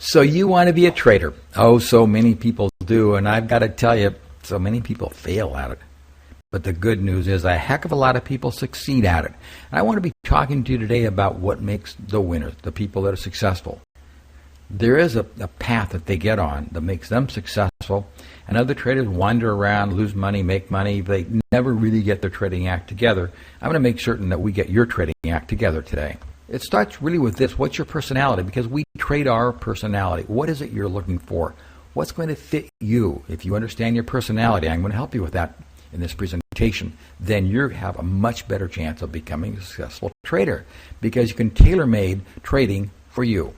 So you want to be a trader. Oh, so many people do, and I've got to tell you, so many people fail at it. But the good news is a heck of a lot of people succeed at it. And I want to be talking to you today about what makes the winners, the people that are successful. There is a path that they get on that makes them successful, and other traders wander around, lose money, make money. They never really get their trading act together. I'm going to make certain that we get your trading act together today. It starts really with this. What's your personality? Because we trade our personality. What is it you're looking for? What's going to fit you? If you understand your personality, I'm going to help you with that in this presentation. Then you have a much better chance of becoming a successful trader because you can tailor-made trading for you.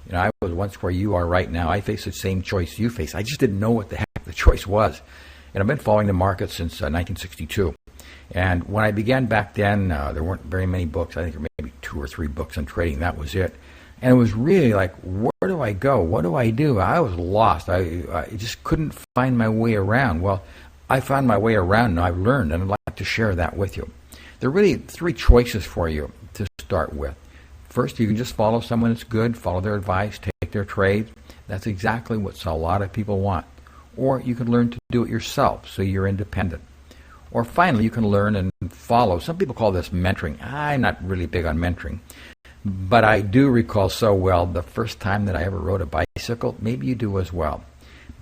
You know, I was once where you are right now. I face the same choice you face. I just didn't know what the heck the choice was. And I've been following the market since 1962. And when I began back then, there weren't very many books. I think there were maybe 2 or 3 books on trading. That was it. And it was really like, where do I go? What do I do? I was lost. I just couldn't find my way around. Well, I found my way around and I've learned, and I'd like to share that with you. There are really 3 choices for you to start with. First, you can just follow someone that's good, follow their advice, take their trades. That's exactly what a lot of people want. Or you can learn to do it yourself so you're independent. Or finally, you can learn and follow. Some people call this mentoring. I'm not really big on mentoring. But I do recall so well the first time that I ever rode a bicycle. Maybe you do as well.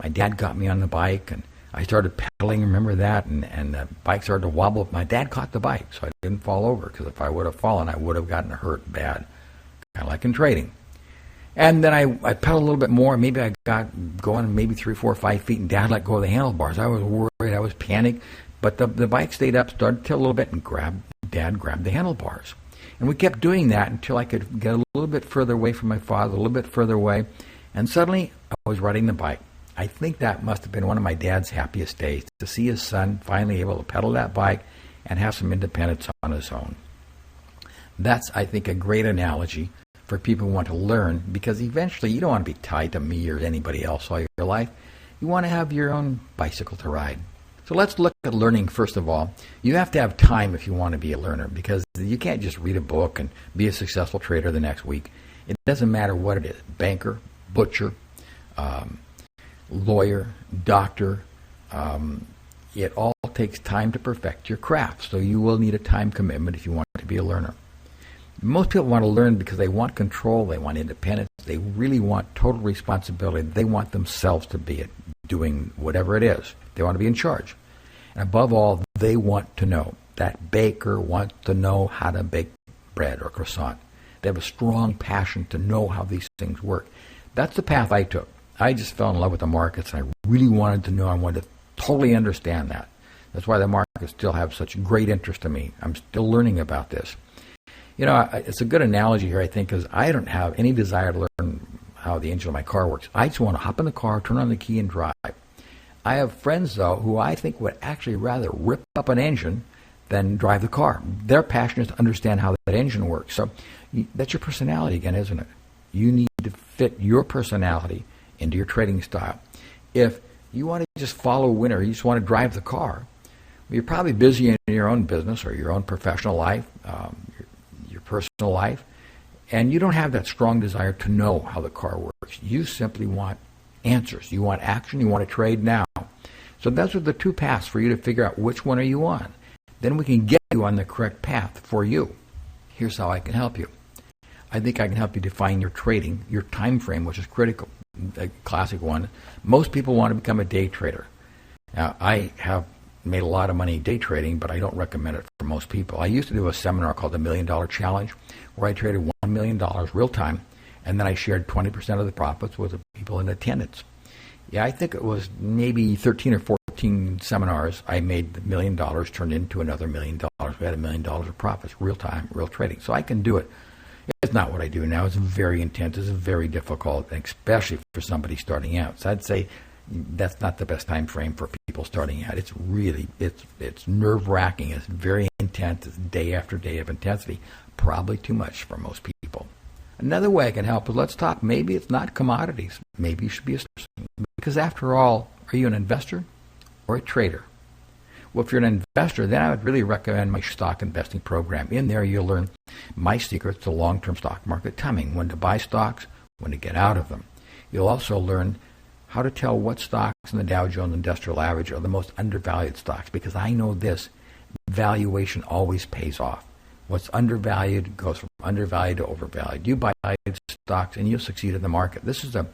My dad got me on the bike, and I started pedaling, remember that, and the bike started to wobble. My dad caught the bike, so I didn't fall over, because if I would have fallen, I would have gotten hurt bad, kind of like in trading. And then I pedaled a little bit more. Maybe I got going maybe 3, 4, 5 feet, and Dad let go of the handlebars. I was worried. I was panicked. But the bike stayed up, started to tilt a little bit, and Dad grabbed the handlebars. And we kept doing that until I could get a little bit further away from my father, a little bit further away. And suddenly, I was riding the bike. I think that must have been one of my dad's happiest days, to see his son finally able to pedal that bike and have some independence on his own. That's, I think, a great analogy for people who want to learn, because eventually you don't want to be tied to me or anybody else all your life. You want to have your own bicycle to ride. So let's look at learning first of all. You have to have time if you want to be a learner, because you can't just read a book and be a successful trader the next week. It doesn't matter what it is, banker, butcher, lawyer, doctor. It all takes time to perfect your craft. So you will need a time commitment if you want to be a learner. Most people want to learn because they want control, they want independence, they really want total responsibility. They want themselves to be it, doing whatever it is. They want to be in charge. And above all, they want to know. That baker wants to know how to bake bread or croissant. They have a strong passion to know how these things work. That's the path I took. I just fell in love with the markets, and I really wanted to know. I wanted to totally understand that. That's why the markets still have such great interest in me. I'm still learning about this. You know, it's a good analogy here, I think, because I don't have any desire to learn how the engine of my car works. I just want to hop in the car, turn on the key, and drive. I have friends, though, who I think would actually rather rip up an engine than drive the car. Their passion is to understand how that engine works. So that's your personality again, isn't it? You need to fit your personality into your trading style. If you want to just follow a winner, you just want to drive the car, well, you're probably busy in your own business or your own professional life, your personal life, and you don't have that strong desire to know how the car works. You simply want answers. You want action. You want to trade now. So those are the 2 paths for you to figure out which one are you on. Then we can get you on the correct path for you. Here's how I can help you. I think I can help you define your trading, your time frame, which is critical. A classic one. Most people want to become a day trader. Now, I have made a lot of money day trading, but I don't recommend it for most people. I used to do a seminar called the $1 Million Challenge, where I traded $1 million real time, and then I shared 20% of the profits with the people in attendance. Yeah, I think it was maybe 13 or 14 seminars I made the $1 million turned into another $1 million. We had $1 million of profits, real time, real trading. So I can do it. It's not what I do now. It's very intense. It's very difficult, especially for somebody starting out. So I'd say that's not the best time frame for people starting out. It's really, it's nerve-wracking. It's very intense. It's day after day of intensity. Probably too much for most people. Another way I can help is, let's talk. Maybe it's not commodities. Maybe you should be a person. Because after all, are you an investor or a trader? Well, if you're an investor, then I would really recommend my stock investing program. In there, you'll learn my secrets to long-term stock market timing, when to buy stocks, when to get out of them. You'll also learn how to tell what stocks in the Dow Jones Industrial Average are the most undervalued stocks, because I know this, valuation always pays off. What's undervalued goes from undervalued to overvalued. You buy stocks and you'll succeed in the market. This is a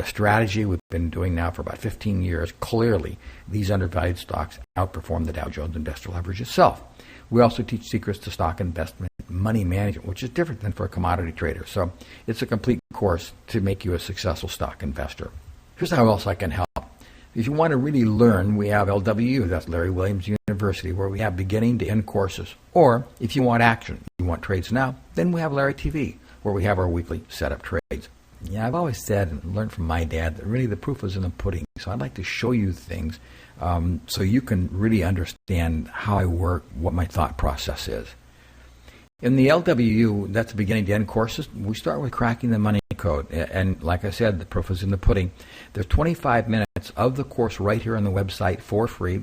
strategy we've been doing now for about 15 years. Clearly, these undervalued stocks outperform the Dow Jones Industrial Average itself. We also teach secrets to stock investment, money management, which is different than for a commodity trader. So it's a complete course to make you a successful stock investor. Here's how else I can help. If you want to really learn, we have LWU, that's Larry Williams University, where we have beginning to end courses. Or if you want action, you want trades now, then we have Larry TV, where we have our weekly setup trades. Yeah, I've always said and learned from my dad that really the proof is in the pudding. So I'd like to show you things so you can really understand how I work, what my thought process is. In the LWU, that's the beginning to end courses, we start with cracking the money code. And like I said, the proof is in the pudding. There's 25 minutes of the course right here on the website for free.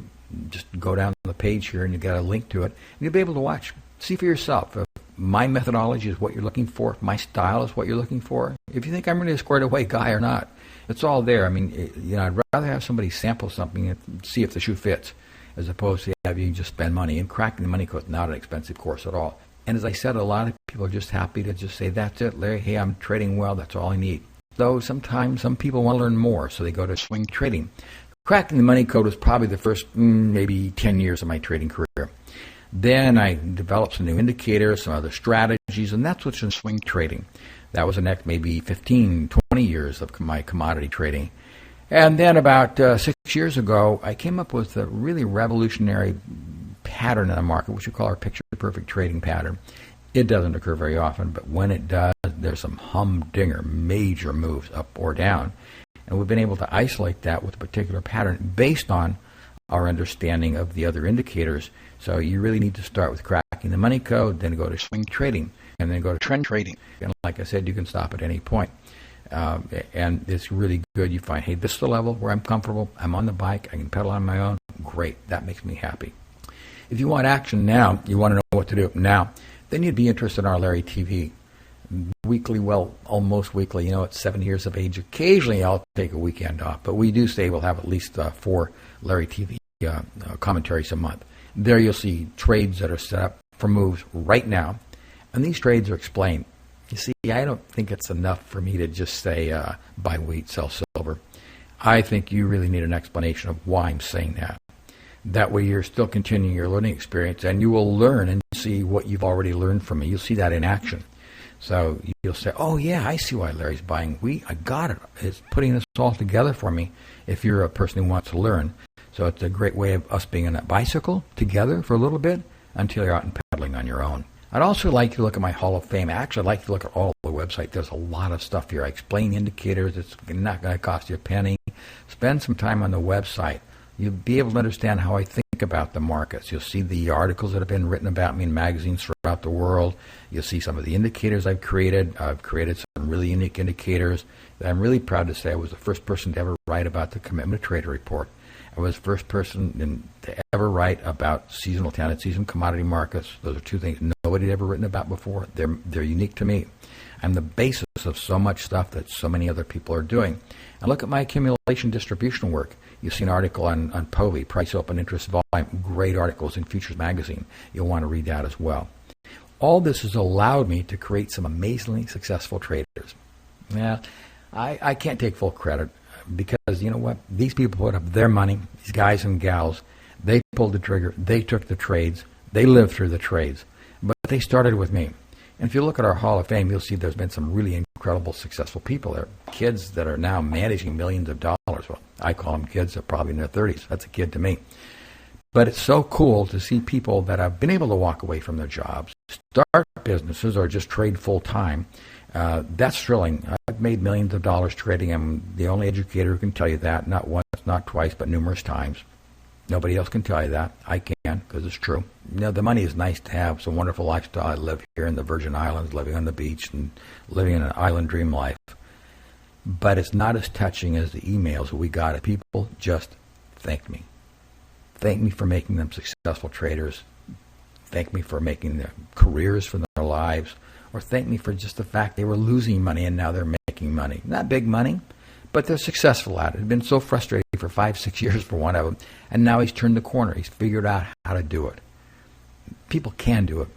Just go down the page here and you get a link to it. And you'll be able to watch, see for yourself. If my methodology is what you're looking for, if my style is what you're looking for, if you think I'm really a squared away guy or not, it's all there. I mean, I'd rather have somebody sample something and see if the shoe fits, as opposed to have you just spend money. And cracking the money code is not an expensive course at all. And as I said, a lot of people are just happy to just say, that's it, Larry, hey, I'm trading well, that's all I need. Though sometimes some people want to learn more, so they go to swing trading. Cracking the money code was probably the first maybe 10 years of my trading career. Then I developed some new indicators, some other strategies, and that's what's in swing trading. That was the next maybe 15, 20 years of my commodity trading. And then about 6 years ago, I came up with a really revolutionary pattern in the market, which we call our picture-perfect trading pattern. It doesn't occur very often, but when it does, there's some humdinger, major moves up or down. And we've been able to isolate that with a particular pattern based on our understanding of the other indicators. So you really need to start with cracking the money code, then go to swing trading, and then go to trend trading. And like I said, you can stop at any point. And it's really good. You find, hey, this is the level where I'm comfortable. I'm on the bike. I can pedal on my own. Great. That makes me happy. If you want action now, you want to know what to do now, then you'd be interested in our Larry TV. Weekly, well, almost weekly. It's 7 years of age. Occasionally, I'll take a weekend off, but we do say we'll have at least 4 Larry TV commentaries a month. There you'll see trades that are set up for moves right now, and these trades are explained. You see, I don't think it's enough for me to just say buy wheat, sell silver. I think you really need an explanation of why I'm saying that. That way you're still continuing your learning experience, and you will learn and see what you've already learned from me. You'll see that in action. So you'll say, oh, yeah, I see why Larry's buying wheat. I got it. It's putting this all together for me if you're a person who wants to learn. So it's a great way of us being on that bicycle together for a little bit until you're out and pedaling on your own. I'd also like you to look at my Hall of Fame. Actually, I'd like you to look at all the website. There's a lot of stuff here. I explain indicators. It's not going to cost you a penny. Spend some time on the website. You'll be able to understand how I think about the markets. You'll see the articles that have been written about me in magazines throughout the world. You'll see some of the indicators I've created. I've created some really unique indicators that I'm really proud to say I was the first person to ever write about the Commitment to Trader Report. I was the first person to ever write about seasonal tendencies and commodity markets. Those are two things nobody had ever written about before. They're unique to me. I'm the basis of so much stuff that so many other people are doing. And look at my accumulation distribution work. You'll see an article on POVI, Price Open Interest Volume. Great articles in Futures Magazine. You'll want to read that as well. All this has allowed me to create some amazingly successful traders. Now, I can't take full credit because, you know what? These people put up their money, these guys and gals. They pulled the trigger. They took the trades. They lived through the trades. But they started with me. And if you look at our Hall of Fame, you'll see there's been some really incredible, successful people there. Kids that are now managing millions of dollars. Well, I call them kids. They're probably in their 30s. That's a kid to me. But it's so cool to see people that have been able to walk away from their jobs, start businesses, or just trade full-time. That's thrilling. I've made millions of dollars trading. I'm the only educator who can tell you that, not once, not twice, but numerous times. Nobody else can tell you that. I can, because it's true. The money is nice to have. It's a wonderful lifestyle. I live here in the Virgin Islands, living on the beach and living in an island dream life. But it's not as touching as the emails that we got. People just thanked me. Thank me for making them successful traders. Thank me for making their careers for their lives. Or thank me for just the fact they were losing money and now they're making money. Not big money, but they're successful at it. They've been so frustrated for 5-6 years for one of them, and now he's turned the corner. He's figured out how to do it. People can do it.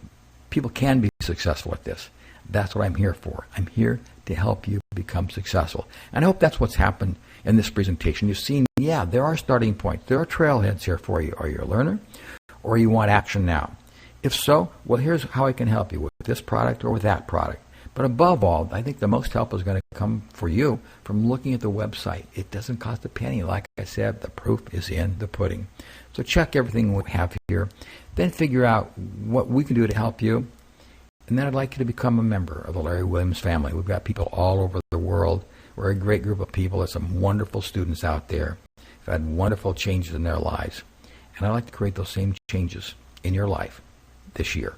People can be successful at this. That's what I'm here for. I'm here to help you become successful. And I hope that's what's happened in this presentation. You've seen, yeah, there are starting points. There are trailheads here for you. Are you a learner or you want action now? If so, well, here's how I can help you with this product or with that product. But above all, I think the most help is going to come for you from looking at the website. It doesn't cost a penny. Like I said, the proof is in the pudding. So check everything we have here. Then figure out what we can do to help you. And then I'd like you to become a member of the Larry Williams family. We've got people all over the world. We're a great group of people. There's some wonderful students out there who've had wonderful changes in their lives. And I'd like to create those same changes in your life this year.